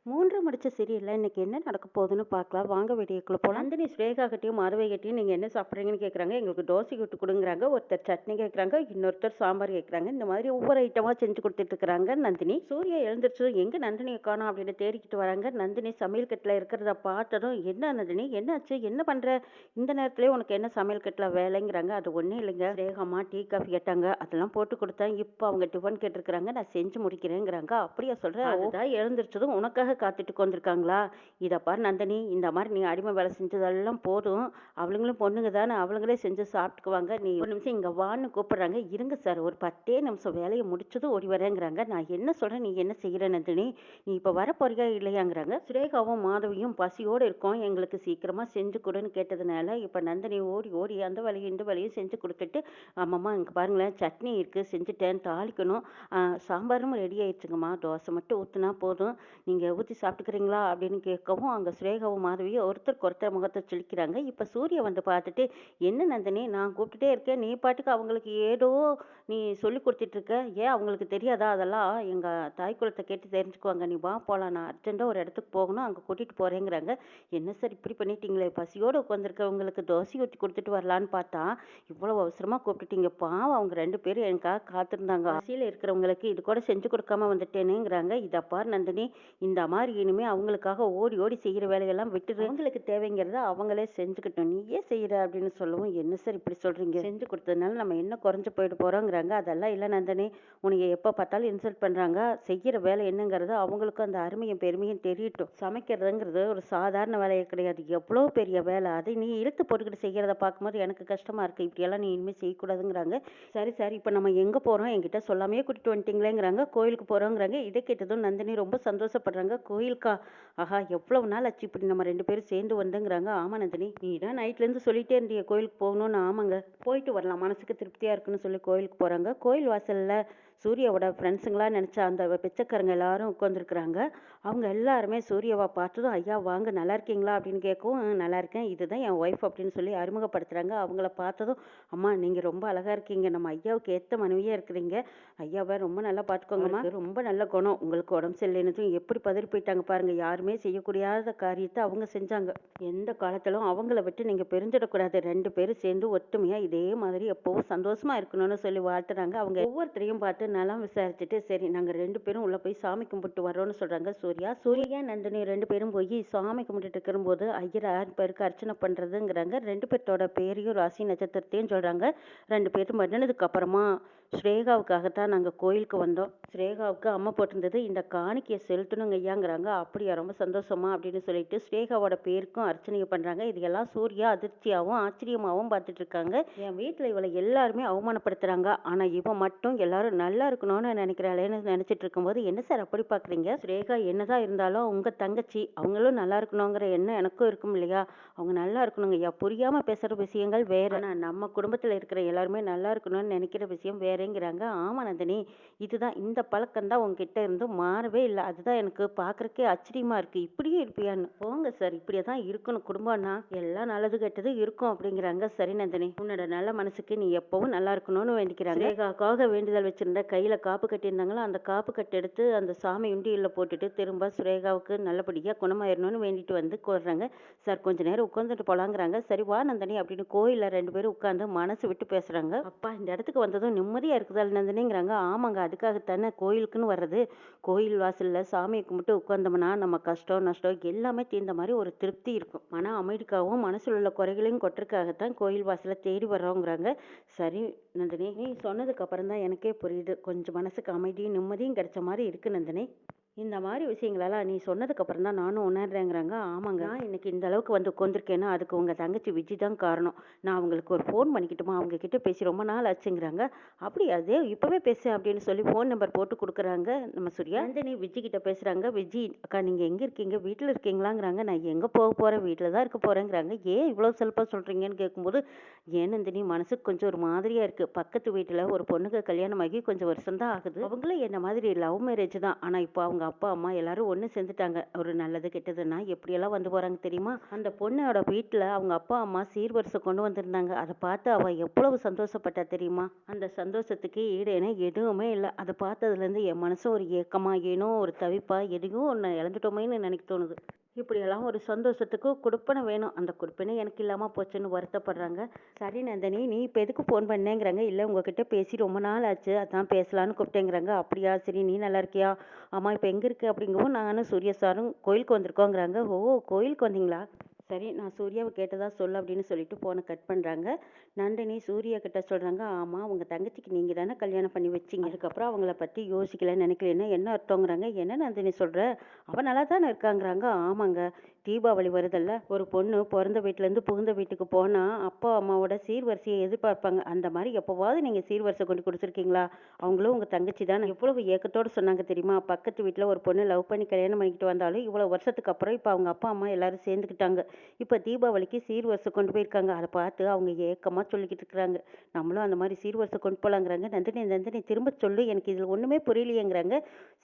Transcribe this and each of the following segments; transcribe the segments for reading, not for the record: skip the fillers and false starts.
3 முடிச்ச சீரியல்ல இன்னைக்கு என்ன நடக்க போகுதுன்னு பார்க்கலாம். வாங்க வீடியோக்குள்ள போலாம். நந்தினி ஸ்ரேகா கிட்டயும் மாதவி கிட்டயும் நீங்க என்ன சாப்பிட்றீங்கன்னு கேட்குறாங்க. எங்களுக்கு தோசை விட்டு கொடுங்குறாங்க. ஒருத்தர் சட்னி கேட்குறாங்க. இன்னொருத்தர் சாம்பார் கேட்குறாங்க. இந்த மாதிரி ஒவ்வொரு ஐட்டமா செஞ்சு கொடுத்துட்டு இருக்கிறாங்க நந்தினி. சூர்யா எழுந்திரிச்சதும் எங்க நந்தினியை காணோம் அப்படின்னு தேடிக்கிட்டு வராங்க. நந்தினி சமையல் கட்டில் இருக்கிறத பார்த்ததும் என்ன நந்தினி என்னாச்சு என்ன பண்ற இந்த நேரத்துலயே உனக்கு என்ன சமையல் கட்டில் வேலைங்கிறாங்க. அது ஒன்றும் இல்லைங்க. ஸ்ரேகாமா டீ காஃபி கேட்டாங்க. அதெல்லாம் போட்டு கொடுத்தேன். இப்போ அவங்க டிஃபன் கேட்டிருக்கிறாங்க. நான் செஞ்சு முடிக்கிறேங்கிறாங்க. அப்படியா சொல்றேன். அதுதான் எழுந்திரிச்சதும் உனக்காக காத்துட்டு உட்காந்துருக்காங்களா? இதை பாரு நந்தினி, இந்த மாதிரி நீ அடிமை வேலை செஞ்சதெல்லாம் போதும். அவளுங்களும் பொண்ணுங்க தானே, அவளுங்களே செஞ்சு சாப்பிட்டுக்குவாங்க. நீ ஒரு நிமிஷம் இங்கே வான்னு கூப்பிடுறாங்க. இருங்க சார், ஒரு 10 நிமிஷம் வேலையை முடிச்சதும் ஓடி வரேங்கிறாங்க. நான் என்ன சொல்கிறேன், நீ என்ன செய்கிற நந்தினி? நீ இப்போ வர போறியா இல்லையாங்கிறாங்க. சுரேகாவும் மாதவியும் பசியோடு இருக்கோம், எங்களுக்கு சீக்கிரமாக செஞ்சு கொடுன்னு கேட்டதுனால இப்போ நந்தினி ஓடி ஓடி அந்த வேலையும் இந்த வேலையும் செஞ்சு கொடுத்துட்டு, ஆமாம்மா இங்கே பாருங்களேன் சட்னி இருக்குது செஞ்சுட்டேன், தாளிக்கணும், சாம்பாரும் ரெடி ஆயிடுச்சுங்கம்மா, தோசை மட்டும் ஊற்றுனா போதும், நீங்கள் ஊற்றி சாப்பிட்டுக்கிறீங்களா அப்படின்னு கேட்கவும் அங்கே சுரேகாவும் மாதவியும் ஒருத்தருக்கு ஒருத்தர் முகத்தை சுளிக்கிறாங்க. இப்போ சூர்யா வந்து பார்த்துட்டு, என்ன நந்தினி நான் கூப்பிட்டுட்டே இருக்கேன், நீ பாட்டுக்கு அவங்களுக்கு ஏதோ நீ சொல்லி கொடுத்துட்டு இருக்க, ஏன் அவங்களுக்கு தெரியாதா? அதெல்லாம் எங்கள் தாய் குலத்தை கேட்டு தெரிஞ்சுக்குவாங்க, நீ வா போகலாம், நான் அர்ஜென்ட்டாக ஒரு இடத்துக்கு போகணும், அங்கே கூட்டிகிட்டு போகிறேங்கிறாங்க. என்ன சார் இப்படி பண்ணிட்டீங்களே, பசியோடு உட்காந்துருக்கவங்களுக்கு தோசை ஊற்றி கொடுத்துட்டு வரலான்னு பார்த்தா இவ்வளோ அவசரமாக கூப்பிட்டுட்டீங்க, பாவம் அவங்க 2 பேரும் எனக்காக காத்திருந்தாங்க, பசியில் இருக்கிறவங்களுக்கு இது கூட செஞ்சு கொடுக்காம வந்துட்டேனேங்கிறாங்க. இதை பார் நந்தினி, இந்த மாதிரி இனிமேல் அவங்களுக்காக ஓடி ஓடி செய்கிற வேலையெல்லாம் விட்டுரு, அவங்களுக்கு தேவைங்கிறத அவங்களே செஞ்சுக்கிட்டோம், நீயே செய்கிற அப்படின்னு சொல்லவும், என்ன சார் இப்படி சொல்கிறீங்க, செஞ்சு கொடுத்ததுனால நம்ம என்ன குறைஞ்சு போயிட்டு போகிறோங்கிறாங்க. அதெல்லாம் இல்லை நந்தினி, உனக்கு எப்போ பார்த்தாலும் இன்சல்ட் பண்ணுறாங்க, செய்கிற வேலை என்னங்கிறது அவங்களுக்கும் அந்த அருமையும் பெருமையும் தெரியட்டும், சமைக்கிறதுங்கிறது ஒரு சாதாரண வேலையே கிடையாது, எவ்வளோ பெரிய வேலை, அதை நீ இழுத்து போட்டுக்கிட்டு செய்கிறத பார்க்கும்போது எனக்கு கஷ்டமாக இருக்குது, இப்படியெல்லாம் நீ இனிமேல் செய்யக்கூடாதுங்கிறாங்க. சரி சார், இப்போ நம்ம எங்கே போகிறோம், என்கிட்ட சொல்லாமையே கூட்டிகிட்டு வந்துட்டீங்களேங்கிறாங்க. கோயிலுக்கு போகிறோங்கிறாங்க. இதை கேட்டதும் நந்தினி ரொம்ப சந்தோஷப்படுறாங்க. கோயிலுக்கா? ஆஹா எவ்வளவு நாள் ஆச்சு இப்படி நம்ம 2 பேரும் சேர்ந்து வந்துங்கிறாங்க. ஆமா நந்தினி, நீ தான் நைட்லேருந்து சொல்லிட்டே இருந்திய கோயிலுக்கு போகணும்னு. ஆமாங்க, போயிட்டு வரலாம், மனசுக்கு திருப்தியாக இருக்குன்னு சொல்லி கோயிலுக்கு போகிறாங்க. கோயில் வாசலில் சூர்யாவோட ஃப்ரெண்ட்ஸுங்களா நினச்ச அந்த பிச்சைக்காரங்க எல்லாரும் உட்காந்துருக்குறாங்க. அவங்க எல்லாருமே சூர்யாவை பார்த்ததும், ஐயா வாங்க நல்லா இருக்கீங்களா அப்படின்னு கேட்கவும், நல்லா இருக்கேன், இதுதான் என் ஒய்ஃப் அப்படின்னு சொல்லி அறிமுகப்படுத்துகிறாங்க. அவங்கள பார்த்ததும், அம்மா நீங்கள் ரொம்ப அழகாக இருக்கீங்க, நம்ம ஐயாவுக்கு ஏற்ற மனைவியாக இருக்கிறீங்க, ஐயாவை ரொம்ப நல்லா பார்த்துக்கோங்கம்மா, ரொம்ப நல்ல குணம், உங்களுக்கு உடம்பு சரியில்லைன்னு எப்படி பதறி போயிட்டாங்க பாருங்க, யாருமே செய்யக்கூடாத காரியத்தை அவங்க செஞ்சாங்க, எந்த காலத்திலும் அவங்கள விட்டு நீங்கள் பிரிஞ்சிடக்கூடாது, 2 பேரும் சேர்ந்து ஒற்றுமையாக இதே மாதிரி எப்போவும் சந்தோஷமா இருக்கணும்னு சொல்லி வாழ்த்துறாங்க. அவங்க ஒவ்வொருத்தரையும் பார்த்து நலம் விசாரிச்சுட்டு, சரி நாங்கள் 2 பேரும் உள்ளே போய் சாமி கும்பிட்டு வரோன்னு சொல்கிறாங்க. சூர்யா நந்தினி 2 பேரும் போய் சாமி கும்பிட்டுட்டு இருக்கும்போது ஐயர் 6 பேருக்கு அர்ச்சனை பண்ணுறதுங்கிறாங்க. 2 பேர்த்தோட பேரையும் ராசி நட்சத்திரத்தையும் சொல்கிறாங்க. 2 பேரும் பண்ணினதுக்கு அப்புறமா ஸ்ரேகாவுக்காகத்தான் நாங்கள் கோயிலுக்கு வந்தோம், ஸ்ரேகாவுக்கு அம்மா போட்டிருந்தது இந்த காணிக்கையை செலுத்தணுங்க ஐயாங்கிறாங்க. அப்படியா, ரொம்ப சந்தோஷமா அப்படின்னு சொல்லிட்டு ஸ்ரேகாவோட பேருக்கும் அர்ச்சனையை பண்ணுறாங்க. இதையெல்லாம் சூர்யா அதிர்ச்சியாகவும் ஆச்சரியமாகவும் பார்த்துட்டு இருக்காங்க. என் வீட்டில் இவளை எல்லாருமே அவமானப்படுத்துகிறாங்க, ஆனால் இவன் மட்டும் எல்லாரும் நல்லா இருக்கணும்னு நினைக்கிறாளேன்னு நினச்சிட்டு இருக்கும்போது, என்ன சார் அப்படி பார்க்குறீங்க, ஸ்ரேகா என்னதான் இருந்தாலும் உங்கள் தங்கச்சி, அவங்களும் நல்லா இருக்கணுங்கிற எண்ணம் எனக்கும் இருக்கும் இல்லையா, அவங்க நல்லா இருக்கணுங்க ஐயா, புரியாமல் பேசுகிற விஷயங்கள் வேற, ஆனால் நம்ம குடும்பத்தில் இருக்கிற எல்லாருமே நல்லா இருக்கணும்னு நினைக்கிற விஷயம் வேறேங்கிறாங்க. ஆமா நந்தினி, இதுதான் இந்த பழக்கம் தான் உங்ககிட்ட இருந்து மாறவே இல்லை, அதுதான் எனக்கு பார்க்குறக்கே ஆச்சரியமா இருக்கு, இப்படியே இருப்பியான்னு. போங்க சார், இப்படியே தான் இருக்கணும், குடும்பம்னா எல்லாம் நல்லது கெட்டது இருக்கும் அப்படிங்கிறாங்க. சரி நந்தினி, உன்னோட நல்ல மனசுக்கு நீ எப்பவும் நல்லா இருக்கணும்னு வேண்டிக்கிறாங்க. ரேகாக்காக வேண்டுதல் வச்சிருந்த கையில் காப்பு கட்டியிருந்தாங்களோ அந்த காப்பு கட்டு எடுத்து அந்த சாமி உண்டியலில் போட்டுட்டு திரும்ப சுரேகாவுக்கு நல்லபடியாக குணமாயிடணும்னு வேண்டிட்டு வந்து கூடுறாங்க. சார் கொஞ்ச நேரம் உட்காந்துட்டு போலாங்கிறாங்க. சரி வா நந்தினி அப்படின்னு கோயிலில் 2 பேரும் உட்காந்து மனசு விட்டு பேசுகிறாங்க. அப்பா இந்த இடத்துக்கு வந்ததும் நிம்மதியாக இருக்குதா நந்தினிங்கிறாங்க. ஆமாங்க, அதுக்காகத்தானே கோயிலுக்குன்னு வர்றது, கோயில் வாசலில் சாமியை கும்பிட்டு உட்காந்தோம்னா நம்ம கஷ்டம் நஷ்டம் எல்லாமே தீர்ந்த மாதிரி ஒரு திருப்தி இருக்கும், மன அமைதிக்காகவும் மனசில் உள்ள குறைகளையும் கொட்டுறதுக்காகத்தான் கோயில் வாசலை தேடி வர்றோங்கிறாங்க. சரி நந்தினி, நீ சொன்னதுக்கு அப்புறம் தான் எனக்கே புரியுது, கொஞ்சம் மனசுக்கு அமைதியும் நிம்மதியும் கிடைச்ச மாதிரி இருக்கு நந்தினி, இந்த மாதிரி விஷயங்களெல்லாம் நீ சொன்னதுக்கு அப்புறம் தான் நானும் உணர்றேங்கிறாங்க. ஆமாங்க, நான் இன்னைக்கு இந்த அளவுக்கு வந்து உட்காந்துருக்கேன்னா அதுக்கு உங்கள் தங்கச்சி விஜி தான் காரணம், நான் அவங்களுக்கு ஒரு ஃபோன் பண்ணிக்கிட்டுமா, அவங்க கிட்ட பேசி ரொம்ப நாள் ஆச்சுங்கிறாங்க. அப்படி அதே இப்போவே பேசு அப்படின்னு சொல்லி ஃபோன் நம்பர் போட்டு கொடுக்குறாங்க நம்ம சூர்யா. நந்தினி விஜி கிட்ட பேசுகிறாங்க. விஜி அக்கா நீங்கள் எங்கே இருக்கீங்க, வீட்டில் இருக்கீங்களாங்கிறாங்க. நான் எங்கே போக போகிறேன், வீட்டில் தான் இருக்க போகிறேங்கிறாங்க. ஏன் இவ்வளோ செல்ஃபாக சொல்கிறீங்கன்னு கேட்கும்போது, ஏன் நந்தினி மனசுக்கு கொஞ்சம் ஒரு மாதிரியாக இருக்குது, பக்கத்து வீட்டில் ஒரு பொண்ணுக்கு கல்யாணம் ஆகி கொஞ்சம் வருஷம் தான் ஆகுது, அவங்களும் என்ன மாதிரி லவ் மேரேஜ் தான், ஆனால் இப்போ அவங்க அப்பா அம்மா எல்லாரும் ஒன்று சேர்ந்துட்டாங்க. ஒரு நல்லது கெட்டதுன்னா எப்படியெல்லாம் வந்து போகிறாங்க தெரியுமா? அந்த பொண்ணோட வீட்டில் அவங்க அப்பா அம்மா சீர்வரிசை கொண்டு வந்திருந்தாங்க. அதை பார்த்து அவள் எவ்வளவு சந்தோஷப்பட்டா தெரியுமா? அந்த சந்தோஷத்துக்கு ஈடேனே எதுவுமே இல்லை. அதை பார்த்ததுலேருந்து என் மனசு ஒரு ஏக்கமா, ஏனோ ஒரு தவிப்பா, எதையும் ஒன்று இழந்துட்டோமேன்னு நினைக்க தோணுது. இப்படியெல்லாம் ஒரு சந்தோஷத்துக்கு குடுப்பனை வேணும். அந்த குடுப்பனை எனக்கு இல்லாமல் போச்சுன்னு வருத்தப்படுறாங்க. சரி நந்தினி, நீ இப்போ எதுக்கு ஃபோன் பண்ணேங்கிறாங்க. இல்லை உங்ககிட்ட பேசி ரொம்ப நாள் ஆச்சு, அதான் பேசலான்னு கூப்பிட்டேங்கிறாங்க. அப்படியா, சரி நீ நல்லா இருக்கியா? ஆமாம், இப்போ எங்கே இருக்கு அப்படிங்கவும் நானும் சூர்யா சாரும் கோயிலுக்கு வந்திருக்கோங்கிறாங்க. ஓ, கோயிலுக்கு வந்தீங்களா? சரி, நான் சூர்யாவை கேட்டதா சொல்லு அப்படின்னு சொல்லிட்டு ஃபோனை கட் பண்ணுறாங்க. நந்தினி சூர்யா கிட்ட சொல்கிறாங்க, ஆமாம் உங்கள் தங்கச்சிக்கு நீங்கள் தானே கல்யாணம் பண்ணி வச்சிங்க, அதுக்கப்புறம் அவங்கள பற்றி யோசிக்கல நினைக்கலன்னா என்ன அர்த்தங்கிறாங்க. என்ன நந்தினி சொல்கிற, அவன் நல்லா தானே இருக்காங்கிறாங்க. ஆமாங்க, தீபாவளி வருதல்ல, ஒரு பொண்ணு பிறந்த வீட்டிலேருந்து புகுந்த வீட்டுக்கு போனால் அப்பா அம்மாவோட சீர்வரிசையை எதிர்பார்ப்பாங்க. அந்த மாதிரி எப்போவாவது நீங்கள் சீர்வரிசை கொண்டு கொடுத்துருக்கீங்களா? அவங்களும் உங்கள் தங்கச்சி தானே. எவ்வளவு ஏக்கத்தோடு சொன்னாங்க தெரியுமா? பக்கத்து வீட்டில் ஒரு பொண்ணு லவ் பண்ணி கல்யாணம் பண்ணிக்கிட்டு வந்தாலும் இவ்வளோ வருஷத்துக்கு அப்புறம் இப்போ அவங்க அப்பா அம்மா எல்லாரும் சேர்ந்துக்கிட்டாங்க. இப்போ தீபாவளிக்கு சீர்வரிசை கொண்டு போயிருக்காங்க. அதை பார்த்து அவங்க ஏக்கமாக சொல்லிக்கிட்டு இருக்கிறாங்க. நம்மளும் அந்த மாதிரி சீர்வரிசை கொண்டு போகலாங்கிறாங்க. நந்தினி நந்தினி திரும்ப சொல்லு, எனக்கு இதில் ஒன்றுமே புரியலையேங்கிறாங்க.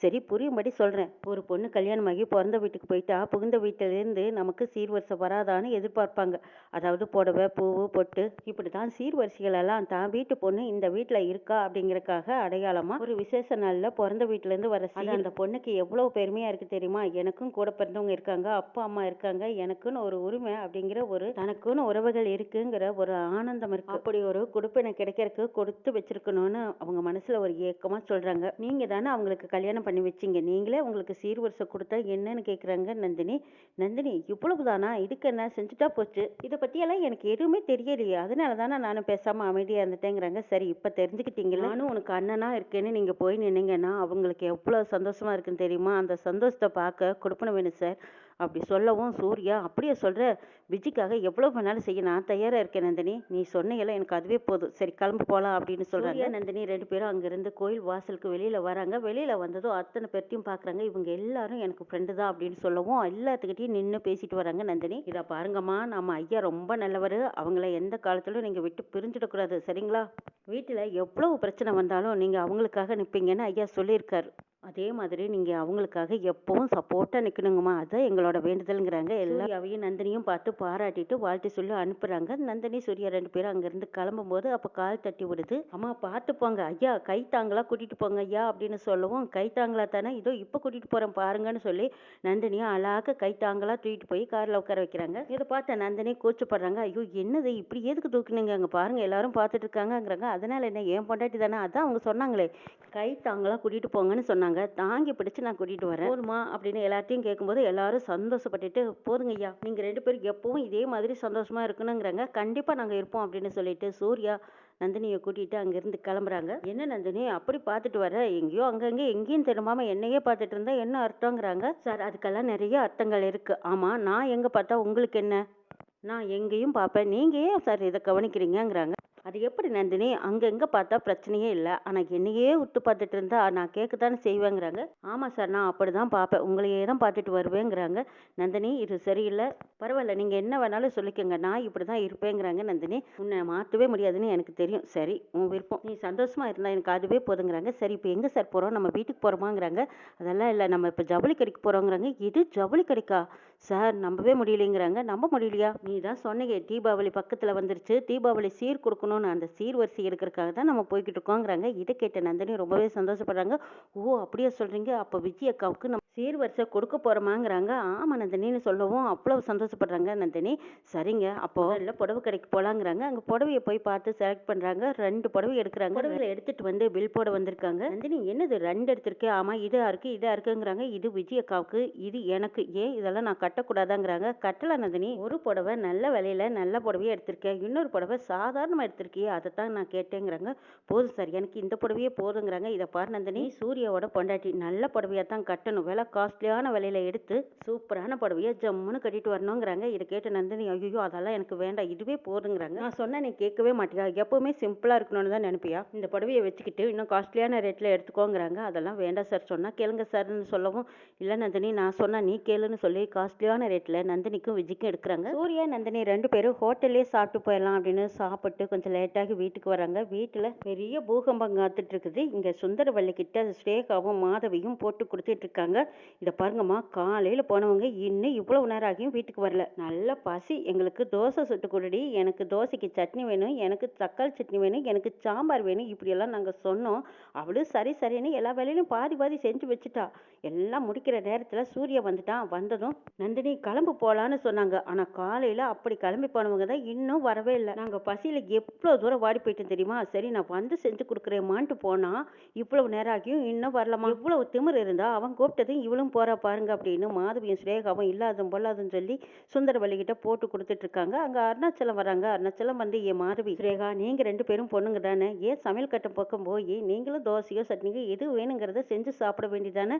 சரி, புரியும்படி சொல்கிறேன். ஒரு பொண்ணு கல்யாணமாகி பிறந்த வீட்டுக்கு போயிட்டா புகுந்த வீட்டிலேருந்து நமக்கு சீர்வரிசை வராதான்னு எதிர்பார்ப்பாங்க. அதாவது புடவை, பூவு, பொட்டு, இப்படி தான் சீர்வரிசைகள் எல்லாம். தான் வீட்டு பொண்ணு இந்த வீட்டில் இருக்கா அப்படிங்கிறக்காக அடையாளமாக ஒரு விசேஷ நாளில் பிறந்த வீட்டிலேருந்து வர சீர் அந்த பொண்ணுக்கு எவ்வளோ பெருமையாக இருக்குது தெரியுமா? எனக்கும் கூட பிறந்தவங்க இருக்காங்க, அப்பா அம்மா இருக்காங்க, எனக்குன்னு ஒரு உரிமை அப்படிங்கிற ஒரு தனக்குன்னு உறவுகள் இருக்குங்கிற ஒரு ஆனந்தம் இருக்கு. அப்படி ஒரு குடுப்பினை கிடைக்கிறதுக்கு கொடுத்து வச்சிருக்கணும்னு அவங்க மனசுல ஒரு ஏக்கமா சொல்றாங்க. நீங்க தானே அவங்களுக்கு கல்யாணம் பண்ணி வச்சீங்க, நீங்களே உங்களுக்கு சீர்வரிசை கொடுத்தா என்னன்னு கேக்குறாங்க நந்தினி. நந்தினி, இவ்வளவு தானா? இதுக்கு என்ன செஞ்சுட்டா போச்சு, இதை பத்தியெல்லாம் எனக்கு எதுவுமே தெரியலையே, அதனால தானே நானும் பேசாம அமைதியா இருந்துட்டேங்கிறாங்க. சரி, இப்ப தெரிஞ்சுக்கிட்டீங்களா? நானும் உனக்கு அண்ணனா இருக்கேன்னு நீங்க போய் நின்னீங்கன்னா அவங்களுக்கு எவ்வளவு சந்தோஷமா இருக்குன்னு தெரியுமா? அந்த சந்தோஷத்தை பார்க்க கொடுப்பன வேணும் சார் அப்படி சொல்லவும் சூர்யா, அப்படியே சொல்ற, விஜிக்காக எவ்வளோ பண்ணாலும் செய்ய நான் தயாராக இருக்கேன் நந்தினி, நீ சொன்னையெல்லாம் எனக்கு அதுவே போதும், சரி கிளம்பு போகலாம் அப்படின்னு சொல்கிறாங்க. நந்தினி ரெண்டு பேரும் அங்கேருந்து கோயில் வாசலுக்கு வெளியில் வராங்க. வெளியில் வந்ததும் அத்தனை பேர்த்தையும் பார்க்குறாங்க. இவங்க எல்லாரும் எனக்கு ஃப்ரெண்டு தான் அப்படின்னு சொல்லவும் எல்லாத்துக்கிட்டையும் நின்று பேசிட்டு வராங்க நந்தினி. இதை பாருங்கம்மா, நம்ம ஐயா ரொம்ப நல்லவர், அவங்கள எந்த காலத்திலும் நீங்கள் விட்டு பிரிஞ்சிடக்கூடாது, சரிங்களா? வீட்டில் எவ்வளவு பிரச்சனை வந்தாலும் நீங்கள் அவங்களுக்காக நிற்பீங்கன்னு ஐயா சொல்லியிருக்காரு. அதே மாதிரி நீங்கள் அவங்களுக்காக எப்பவும் சப்போர்ட்டாக நிற்கணுங்கம்மா, அதுதான் எங்களோட வேண்டுதலுங்கிறாங்க. எல்லாரையும் நந்தினியும் பார்த்து பாராட்டிட்டு வாழ்த்து சொல்லி அனுப்புகிறாங்க. நந்தினி சூர்யா ரெண்டு பேரும் அங்கேருந்து கிளம்பும்போது அப்போ கால் தட்டி விடுது. அம்மா பார்த்து போங்க ஐயா, கை தாங்களா கூட்டிகிட்டு போங்க ஐயா அப்படின்னு சொல்லவும், கை தாங்களா தானே, இதோ இப்போ கூட்டிகிட்டு போகிறேன் பாருங்கன்னு சொல்லி நந்தினியும் அழகாக கை தாங்களா தூக்கிட்டு போய் காரில் உட்கார வைக்கிறாங்க. இதை பார்த்த நந்தினி கூச்சப்படுறாங்க. ஐயோ என்னது இப்படி எதுக்கு தூக்குனீங்க, அங்கே பாருங்கள் எல்லாரும் பார்த்துட்டு இருக்காங்கங்கிறாங்க. அதனால் என்ன, ஏன் பொண்டாட்டி தானே, அதான் அவங்க சொன்னாங்களே கை தாங்களா கூட்டிகிட்டு போங்கன்னு சொன்னாங்க, தாங்கி பிடிச்சு நான் கூட்டிகிட்டு வரேன் போதுமா அப்படின்னு எல்லாத்தையும் கேட்கும்போது எல்லாரும் சந்தோஷப்பட்டுட்டு, போதுங்க ஐயா, நீங்கள் ரெண்டு பேரும் எப்பவும் இதே மாதிரி சந்தோஷமாக இருக்கணுங்கிறாங்க. கண்டிப்பாக நாங்கள் இருப்போம் அப்படின்னு சொல்லிட்டு சூர்யா நந்தினியை கூட்டிகிட்டு அங்கேருந்து கிளம்புறாங்க. என்ன நந்தினி அப்படி பார்த்துட்டு வர, எங்கேயோ அங்கங்கே எங்கேயும் திரும்பாம என்னையே பார்த்துட்டு இருந்தா என்ன அர்த்தங்கிறாங்க. சார், அதுக்கெல்லாம் நிறைய அர்த்தங்கள் இருக்குது. ஆமாம், நான் எங்கே பார்த்தா உங்களுக்கு என்ன, நான் எங்கேயும் பார்ப்பேன், நீங்கள் ஏன் சார் இதை கவனிக்கிறீங்கங்கிறாங்க. அது எப்படி நந்தினி, அங்கங்கே பார்த்தா பிரச்சனையே இல்லை, ஆனால் என்னையே உத்து பார்த்துட்டு இருந்தா நான் கேட்கத்தானே செய்வேங்கிறாங்க. ஆமாம் சார், நான் அப்படி தான் பார்ப்பேன், உங்களையே தான் பார்த்துட்டு வருவேங்கிறாங்க. நந்தினி, இது சரியில்லை, பரவாயில்ல நீங்கள் என்ன வேணாலும் சொல்லிக்கோங்க, நான் இப்படி தான் இருப்பேங்கிறாங்க. நந்தினி, உன்னை மாற்றவே முடியாதுன்னு எனக்கு தெரியும், சரி உன் விருப்பம், நீ சந்தோஷமாக இருந்தால் எனக்கு அதுவே போதுங்கிறாங்க. சரி, இப்போ எங்கே சார் போகிறோம், நம்ம வீட்டுக்கு போகிறோமாங்கிறாங்க. அதெல்லாம் இல்லை, நம்ம இப்போ ஜவுளி கடைக்கு போகிறோங்கிறாங்க. இது ஜவுளி கடைக்கா சார், நம்பவே முடியலைங்கிறாங்க. நம்ப முடியலையா? நீ தான் சொன்னீங்க தீபாவளி பக்கத்தில் வந்துருச்சு, தீபாவளி சீர் கொடுக்கணும்னு, அந்த சீர் வரிசை எடுக்கிறதுக்காக தான் நம்ம போய்கிட்டு இருக்கோங்கிறாங்க. இதை கேட்ட நந்தினி ரொம்பவே சந்தோஷப்படுறாங்க. ஓ அப்படியே சொல்கிறீங்க, அப்போ விஜய் அக்காவுக்கு நம்ம சீர் வரிசை கொடுக்க போகிறோமாங்கிறாங்க. ஆமாம் நந்தினின்னு சொல்லவும் அவ்வளவு சந்தோஷப்படுறாங்க நந்தினி. சரிங்க, அப்போ இல்லை புடவை கடைக்கு போகலாங்கிறாங்க. அங்கே புடவையை போய் பார்த்து செலக்ட் பண்ணுறாங்க. ரெண்டு புடவை எடுக்கிறாங்க. புடவையில் எடுத்துகிட்டு வந்து பில் போட வந்திருக்காங்க. நந்தினி, என்னது ரெண்டு எடுத்திருக்கேன்? ஆமாம், இதாக இருக்குது இதாக இருக்குங்கிறாங்க. இது விஜய் அக்காவுக்கு, இது எனக்கு, ஏன் இதெல்லாம் நான் கட்டக்கூடாதாங்கிறாங்க. கட்டலை நந்தினி, ஒரு புடவை நல்ல விலையில நல்ல புடவையே எடுத்திருக்கேன், இன்னொரு புடவை சாதாரணமாக எடுத்திருக்கியே, அதை தான் நான் கேட்டேங்கிறாங்க. போதும் சார், எனக்கு இந்த புடவையே போதுங்கிறாங்க. இதை பாரு நந்தினி, சூர்யாவோட பொண்டாட்டி, நல்ல புடவையாக தான் கட்டணும், விலை காஸ்ட்லியான விலையில எடுத்து சூப்பரான புடவையை ஜம்முன்னு கட்டிட்டு வரணுங்கிறாங்க. இதை கேட்ட நந்தினி, ஐயோ அதெல்லாம் எனக்கு வேண்டாம், இதுவே போதுங்கிறாங்க. நான் சொன்னா நீ கேட்கவே மாட்டியா, எப்பவுமே சிம்பிளாக இருக்கணும்னு தான் நினைப்பியா, இந்த புடவையை வச்சுக்கிட்டு இன்னும் காஸ்ட்லியான ரேட்டில் எடுத்துக்கோங்கிறாங்க. அதெல்லாம் வேண்டாம் சார், சொன்னால் கேளுங்க சார்ன்னு சொல்லவும், இல்லை நந்தினி நான் சொன்னா நீ கேளுன்னு சொல்லி காஸ்ட்லியான ரேட்டில் நந்தினிக்கும் விஜய்க்கும் எடுக்கிறாங்க. சூர்யா நந்தினி ரெண்டு பேரும் ஹோட்டல்லே சாப்பிட்டு போயிடலாம் அப்படின்னு சாப்பிட்டு கொஞ்சம் கொஞ்சம் லேட்டாகி வீட்டுக்கு வராங்க. வீட்டுல பெரிய பூகம்பம் காத்துட்டு இருக்குது. இங்க சுந்தரவல்லி கிட்ட ஸ்ரேகாவும் மாதவியும் போட்டு கொடுத்துட்டு இருக்காங்க. இத பாருங்கம்மா, காலையில போனவங்க இன்னும் இவ்வளவு நேரம் ஆகியும் வீட்டுக்கு வரல. நல்ல பசி, எங்களுக்கு தோசை சுட்டு கொடுடி, எனக்கு தோசைக்கு சட்னி வேணும், எனக்கு தக்காளி சட்னி வேணும், எனக்கு சாம்பார் வேணும், இப்படியெல்லாம் நாங்க சொன்னோம். அவளும் சரி சரின்னு எல்லா வேலையிலும் பாதி பாதி செஞ்சு வச்சுட்டா. எல்லாம் முடிக்கிற நேரத்துல சூர்யா வந்துட்டான். வந்ததும் நந்தினி கிளம்பு போலான்னு சொன்னாங்க. ஆனா காலையில அப்படி கிளம்பி போனவங்க தான் இன்னும் வரவே இல்லை. நாங்க பசியில எவ்வளவு தூரம் வாடி போயிட்டோம் தெரியுமா? சரி நான் வந்து செஞ்சு கொடுக்குறேம்மான்ட்டு போனா இவ்வளவு நேரம் ஆகியும் இன்னும் வரலமா. இவ்வளவு திமிர் இருந்தா அவன் கூப்பிட்டதும் இவளும் போறா பாருங்க அப்படின்னு மாதவியும் ஸ்ரேகாவும் இல்லாதும் பொல்லாதுன்னு சொல்லி சுந்தரவல்லி கிட்ட போட்டு கொடுத்துட்டு இருக்காங்க. அங்க அருணாச்சலம் வராங்க. அருணாச்சலம் வந்து, ஏன் மாதவி, ஸ்ரேகா, நீங்க 2 பேரும் பொண்ணுங்க தானே, ஏன் சமையல் கட்டம் பக்கம் போய் நீங்களும் தோசையோ சட்னியோ எது வேணுங்கிறத செஞ்சு சாப்பிட வேண்டியதானே?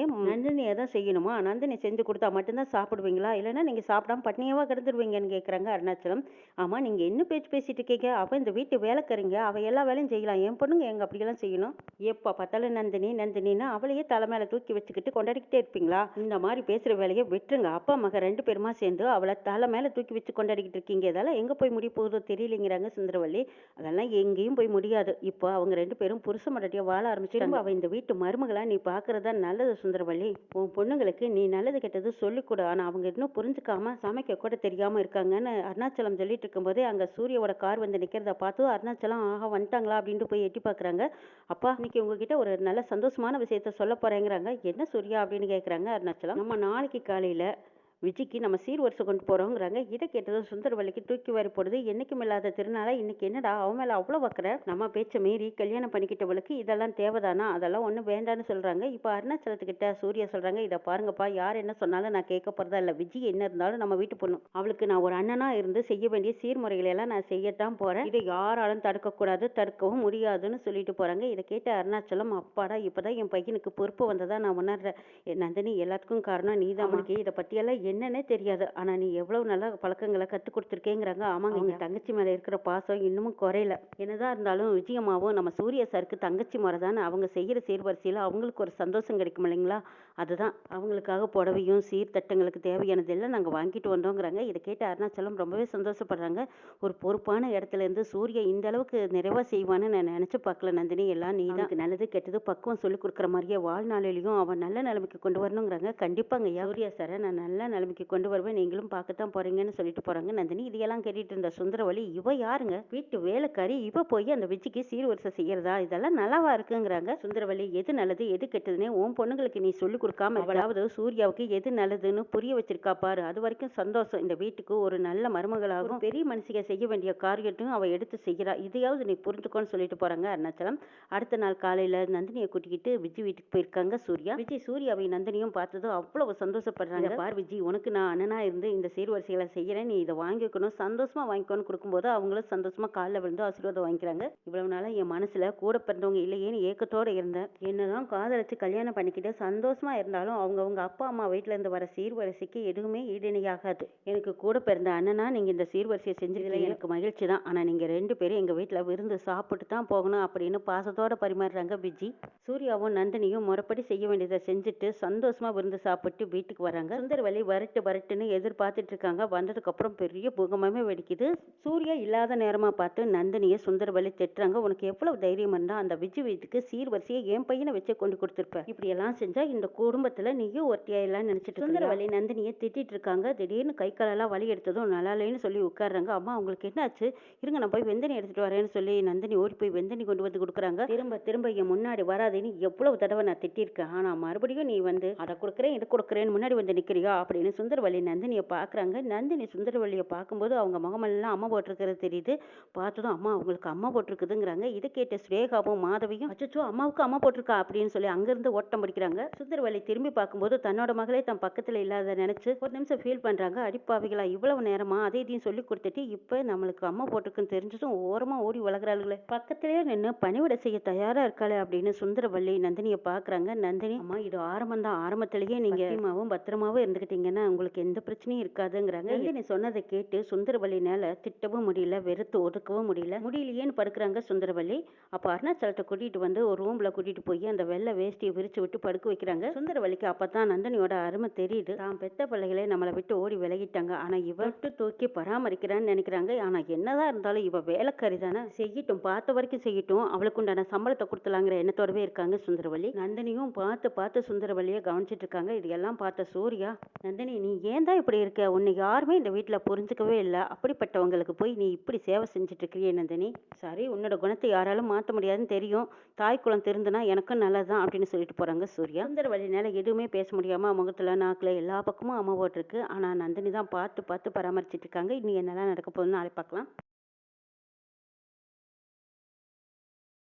ஏன் நந்தினியை தான் செய்யணுமா? நந்தினி செஞ்சு கொடுத்தா மட்டும்தான் சாப்பிடுவீங்களா? இல்லைன்னா நீங்க சாப்பிடாம பட்னியாவா கிடந்துருவீங்கன்னு கேட்குறாங்க அருணாச்சலம். ஆமா, நீங்க என்ன பேச்சு பேசிட்டு இருக்கீங்க? அவ இந்த வீட்டு வேலைக்காரிங்க, அவ எல்லா வேலையும் செய்யலாம். என் பொண்ணுங்க எங்க அப்படியெல்லாம் செய்யணும்? எப்ப பார்த்தாலும் நந்தினி நந்தினின்னு அவளையே தலை மேல தூக்கி வச்சுக்கிட்டு கொண்டாடிக்கிட்டே இருப்பீங்களா? இந்த மாதிரி பேசுற வேலையை விட்டுருங்க. அப்பா மக 2 பேருமா சேர்ந்து அவளை தலை மேல தூக்கி வச்சு கொண்டாடிக்கிட்டு இருக்கீங்க. இதெல்லாம் எங்க போய் முடிய போகுதோ தெரியலைங்கிறாங்க சுந்தரவல்லி. அதெல்லாம் எங்கேயும் போய் முடியாது. இப்போ அவங்க 2 பேரும் புருஷ மடட்டியா வாழ ஆரம்பிச்சிருங்க. அவ இந்த வீட்டு மருமகளா நீ பாக்குறதா நல்லது சுந்தரவல்லி. உன் பொண்ணுங்களுக்கு நீ நல்லது கெட்டது சொல்லிக் கொடு. ஆனா அவங்க இன்னும் புரிஞ்சுக்காம சமைக்க கூட தெரியாம இருக்காங்கன்னு அருணாச்சலம் சொல்லிட்டு இருக்கும்போதே அங்க சூர்யாவோட கார் வந்து நிக்கிறத பார்த்து அருணாச்சலம், ஆஹா வந்துட்டாங்களா அப்படின்ட்டு போய் எட்டி பாக்குறாங்க. அப்பா, இன்னைக்கு உங்ககிட்ட ஒரு நல்ல சந்தோஷமான விஷயத்த சொல்ல போறேங்கிறாங்க. என்ன சூர்யா அப்படின்னு கேக்குறாங்க அருணாச்சலம். நம்ம நாளைக்கு காலையில விஜிக்கு நம்ம சீர்வரிசை கொண்டு போறோங்கிறாங்க. இதை கேட்டதும் சுந்தரவல்லிக்கு தூக்கி வாரி போடுது. என்னைக்கும் இல்லாத திருநாளா இன்னைக்கு என்னடா அவன் மேல அவ்வளோ வைக்கிற? நம்ம பேச்ச மீறி கல்யாணம் பண்ணிக்கிட்டவளுக்கு இதெல்லாம் தேவைதானா? அதெல்லாம் ஒன்றும் வேண்டான்னு சொல்றாங்க. இப்போ அருணாச்சலத்துக்கிட்ட சூர்யா சொல்றாங்க, இதை பாருங்கப்பா, யார் என்ன சொன்னாலும் நான் கேட்க போறதா இல்லை. விஜி என்ன இருந்தாலும் நம்ம வீட்டு பொண்ணு. அவளுக்கு நான் ஒரு அண்ணனா இருந்து செய்ய வேண்டிய சீர்முறைகளை எல்லாம் நான் செய்யத்தான் போறேன். இதை யாராலும் தடுக்கக்கூடாது, தடுக்கவும் முடியாதுன்னு சொல்லிட்டு போறாங்க. இதை கேட்ட அருணாச்சலம், அப்பாடா, இப்பதான் என் பையனுக்கு பொறுப்பு வந்ததா நான் உணர்றேன். நந்தினி, எல்லாத்துக்கும் காரணம் நீதான். அவனுக்கு இதை பத்தியெல்லாம் என்னன்னே தெரியாது. ஆனா நீ எவ்வளவு நல்ல பழக்கங்களை கற்றுக் கொடுத்துருக்கேங்கிறாங்க. ஆமாங்க, எங்க தங்கச்சி மேல இருக்கிற பாசம் இன்னமும் குறையல. என்னதான் இருந்தாலும் விஜயம்மாவும் நம்ம சூர்யா சாருக்கு தங்கச்சி முறை தானே. அவங்க செய்யற சீர்வரிசையில அவங்களுக்கு ஒரு சந்தோஷம் கிடைக்கும் இல்லைங்களா? அதுதான் அவங்களுக்காக புடவையும் சீர்தட்டங்களுக்கு தேவையானதெல்லாம் நாங்கள் வாங்கிட்டு வந்தோங்கிறாங்க. இதை கேட்ட அருணாச்சலம் ரொம்பவே சந்தோஷப்படுறாங்க. ஒரு பொறுப்பான இடத்துல இருந்து சூர்யா இந்த அளவுக்கு நிறைவா செய்வான்னு நான் நினைச்சு பார்க்கல நந்தினி. எல்லாம் நீ தான் நல்லது கெட்டது பக்குவம் சொல்லி கொடுக்குற மாதிரியே வாழ்நாளிலையும் அவன் நல்ல நிலைமைக்கு கொண்டு வரணுங்கிறாங்க. கண்டிப்பாங்க ஐயா, சூர்யா சாரை நான் நல்ல நிலைமைக்கு கொண்டு வருவேன், நீங்களும் பார்க்கத்தான் போறீங்கன்னு சொல்லிட்டு போறாங்க நந்தினி. இதையெல்லாம் கேட்டுட்டு இருந்த சுந்தரவல்லி, இவ யாருங்க, வீட்டு வேலைக்காரி, இவ போய் அந்த விஜிக்கு சீர்வரிசை செய்யறதா? இதெல்லாம் நல்லாவா இருக்குங்கிறாங்க. சுந்தரவல்லி, எது நல்லது எது கெட்டதுன்னு உன் பொண்ணுங்களுக்கு நீ சொல்லி கொடுக்காம அவளாவது சூர்யாவுக்கு எது நல்லதுன்னு புரிய வச்சிருக்கா பாரு. அது வரைக்கும் சந்தோஷம். இந்த வீட்டுக்கு ஒரு நல்ல மருமகளாகவும் பெரிய மனுஷிக செய்ய வேண்டிய காரியத்தையும் அவ எடுத்து செய்கிறா. இதையாவது நீ புரிஞ்சுக்கோன்னு சொல்லிட்டு போறாங்க அருணாச்சலம். அடுத்த நாள் காலையில நந்தினியை கூட்டிக்கிட்டு விஜி வீட்டுக்கு போயிருக்காங்க சூர்யா. விஜி சூர்யாவை நந்தினியும் பார்த்ததும் அவ்வளவு சந்தோஷப்படுறாங்க. பார் விஜி, உனக்கு நான் அண்ணனா இருந்து இந்த சீர்வரிசைகளை செய்யறேன், நீ இதை வாங்கிக்கணும், சந்தோஷமா வாங்கிக்கணும்னு கொடுக்கும்போது அவங்களும் சந்தோஷமா காலில் விழுந்து ஆசீர்வாதம் வாங்கிக்கிறாங்க. இவ்வளவு நாளா என் மனசுல கூட பிறந்தவங்க இல்லையேன்னு ஏக்கத்தோட இருந்தேன். என்னதான் காதலிச்சு கல்யாணம் பண்ணிக்கிட்டு சந்தோஷமா இருந்தாலும் அவங்க அப்பா அம்மா வீட்டுல இருந்து வர சீர்வரிசைக்கு எதுவுமே ஈடிணையாகாது. எனக்கு கூட பிறந்த அண்ணனா நீங்க இந்த சீர்வரிசையை செஞ்சதுல எனக்கு மகிழ்ச்சி தான். ஆனா நீங்க 2 பேரும் எங்க வீட்டுல விருந்து சாப்பிட்டு தான் போகணும் அப்படின்னு பாசத்தோட பரிமாறுறாங்க விஜி. சூர்யாவும் நந்தினியும் முறைப்படி செய்ய வேண்டியதை செஞ்சுட்டு சந்தோஷமா விருந்து சாப்பிட்டு வீட்டுக்கு வராங்க. சுந்தரவல்லி வரட்டுன்னு எதிர்பார்த்துட்டு இருக்காங்க. வந்ததுக்கு அப்புறம் பெரிய பூகம்பமே வெடிக்குது. சூர்யா இல்லாத நேரமா பார்த்து நந்தினியை சுந்தரவல்லி திட்டுறாங்க. உனக்கு எவ்வளவு தைரியம் இருந்தா அந்த விஜி வீட்டுக்கு சீர்வரிசையை என் பையனை வச்சு கொண்டு கொடுத்துருப்ப. இப்படி எல்லாம் செஞ்சா இந்த குடும்பத்துல நீயும் ஒட்டியாயிலாம் நினைச்சிட்டு சுந்தரவல்லி நந்தினியை திட்டிட்டு இருக்காங்க. திடீர்னு கை காலெல்லாம் வலி எடுத்ததும் நல்லா இல்லைன்னு சொல்லி உட்காடுறாங்க. அம்மா, உங்களுக்கு என்னாச்சு? இருங்க, நான் போய் வெந்தனி எடுத்துட்டு வரேன்னு சொல்லி நந்தினி ஓடி போய் வெந்தனி கொண்டு வந்து கொடுக்குறாங்க. திரும்ப என் முன்னாடி வராதேன்னு எவ்வளவு தடவை நான் திட்டிருக்கேன். ஆனா மறுபடியும் நீ வந்து அதை கொடுக்குறேன் இதை கொடுக்குறேன்னு முன்னாடி வந்து நிக்கிறியா அப்படின்னு சுந்தரவல்லி நந்தினியை பாக்குறாங்க. நந்தினி சுந்தரவல்லியை பார்க்கும்போது அவங்க முகமெல்லாம் அம்மா போட்டிருக்கிறது தெரியுது. பார்த்ததும், அம்மா, உங்களுக்கு அம்மா போட்டிருக்குதுங்கிறாங்க. இதை கேட்ட ஸ்ரேகாவும் மாதவியும், அச்சோ, அம்மாவுக்கு அம்மா போட்டிருக்கா அப்படின்னு சொல்லி அங்கிருந்து ஓட்டம் பிடிக்கிறாங்க. சுந்தரவல்லி திரும்பி பார்க்கும்போது தன்னோட மகளே தன் பக்கத்துல இல்லாத நினைச்சு ஒரு நிமிஷம் ஃபீல் பண்றாங்க. அடிப்பாவிகளா, இவ்வளவு நேரமா அதை இதையும் சொல்லி கொடுத்துட்டு இப்ப நம்மளுக்கு அம்மா போட்டிருக்குன்னு தெரிஞ்சதும் ஓரமா ஓடி வளர்கிறாளுங்களே, பக்கத்திலேயே நின்று பணிவிட செய்ய தயாரா இருக்காளே அப்படின்னு சுந்தரவல்லி நந்தினியை பாக்குறாங்க. நந்தினி, அம்மா, இது ஆரம்பம் தான். ஆரம்பத்திலேயே நீங்க பத்திரமாவும் இருந்துக்கிட்டீங்கன்னா இருந்தீங்கன்னா உங்களுக்கு எந்த பிரச்சனையும் இருக்காதுங்கிறாங்க. நந்தினி சொன்னதை கேட்டு சுந்தரவள்ளினால திட்டவும் முடியல, வெறுத்து ஒதுக்கவும் முடியலையேன்னு படுக்கிறாங்க சுந்தரவள்ளி. அப்போ அருணாச்சலத்தை கூட்டிட்டு வந்து ஒரு ரூம்ல கூட்டிட்டு போய் அந்த வெள்ளை வேஷ்டியை விரிச்சு விட்டு படுக்க வைக்கிறாங்க. சுந்தரவள்ளிக்கு அப்பதான் நந்தினியோட அருமை தெரியுது. தான் பெத்த பிள்ளைகளே நம்மளை விட்டு ஓடி விலகிட்டாங்க, ஆனா இவட்டு தூக்கி பராமரிக்கிறான்னு நினைக்கிறாங்க. ஆனா என்னதான் இருந்தாலும் இவ வேலைக்காரி தானே, செய்யட்டும், பார்த்த வரைக்கும் செய்யட்டும், அவளுக்கு உண்டான சம்பளத்தை கொடுத்துலாங்கிற எண்ணத்தோடவே இருக்காங்க சுந்தரவள்ளி. நந்தினியும் பார்த்து பார்த்து சுந்தரவள்ளியை கவனிச்சிட்டு இருக்காங்க. இதெல்லாம் பார்த்த சூர்யா, நந்தினி நீ ஏன் தான் இப்படி இருக்க, உன்னை யாருமே இந்த வீட்டுல புரிஞ்சுக்கவே இல்லை, அப்படிப்பட்டவங்களுக்கு போய் நீ இப்படி சேவை செஞ்சுட்டு இருக்கிறியே நந்தினி. சரி, உன்னோட குணத்தை யாராலும் மாற்ற முடியாதுன்னு தெரியும், தாய் குலம் திருந்துனா எனக்கும் நல்லதுதான் அப்படின்னு சொல்லிட்டு போறாங்க சூர்யா. சுந்தரவள்ளினால எதுவுமே பேச முடியாம முகத்துல நாக்குல எல்லா பக்கமும் அம்மா போட்டிருக்கு. ஆனா நந்தினி தான் பார்த்து பார்த்து பராமரிச்சிட்டு இருக்காங்க. இன்னும் என்னெல்லாம் நடக்க போகுதுன்னு நாளை பார்க்கலாம்.